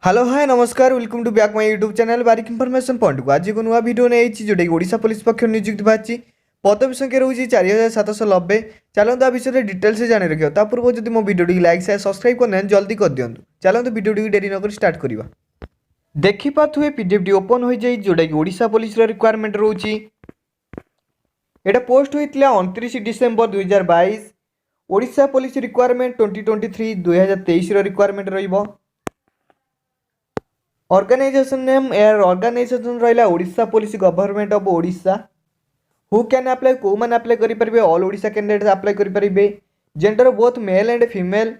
Hello hi नमस्कार welcome to back my YouTube channel Barik information point को आज को नुआ वीडियो नहीं जोटा कि ओडिशा पुलिस पक्ष नियुक्ति बाहरी पदवी संख्या रोचे 4790। चलते आ विषय डिटेल्स जान रखिए ता पूर्व जब मो वीडियो लाइक शेयर सब्सक्राइब करना जल्दी कर दिंतु। चलते वीडियो डेरी नक स्टार्ट करवा। देखिपे पीडीएफ ओपन हो जाए जोटा कि ओडिशा पुलिस रिक्वायरमेंट रोचे। यहाँ पोस्ट होता 29 December 2022। Odisha police requirement 2023 requirement रही। ऑर्गेनाइजेशन नेम एयर ऑर्गेनाइजेशन रहा Odisha police government of Odisha. Who can apply को मैंने अप्लाई करेंगे ऑल ओडिशा कैंडिडेट अप्लाई करेंगे। Gender both male and female.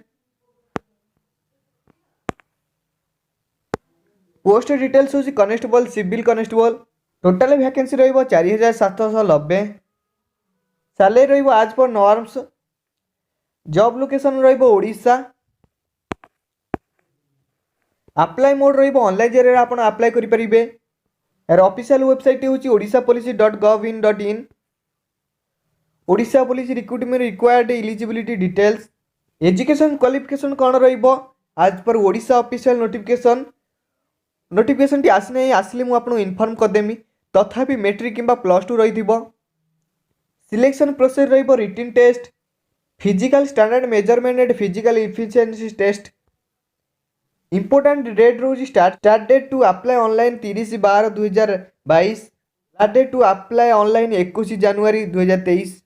Post details हूँ constable civil constable. Total vacancy रही 4790। सैलरी रही आज पर नॉर्म्स। जॉब लोकेशन रही ओडिशा। अप्लाई मोड रही ऑनलाइन जरिए आप अप्लाई करेंगे। यार ऑफिशियल वेबसाइट हूँ odishapolice.gov.in। Odisha police recruitment required eligibility details. Education qualification कौन रही आज पर ओडिशा ऑफिशियल नोटिफिकेशन टी आसने आसले मुझे इनफॉर्म करदेमी तथापि मैट्रिक किंबा +2 रही। सिलेक्शन प्रोसेस रही written test physical standard measurement and physical efficiency test. Important date रोज start date to apply online 30/12/2022। Last date to apply online 21 जनवरी 2023।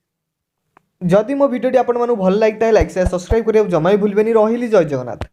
जदि मो वीडियो आपण मानु भल लगे लाइक शेयर सब्सक्राइब करिया जमा भी भूलबेनी। रही जय जगन्नाथ।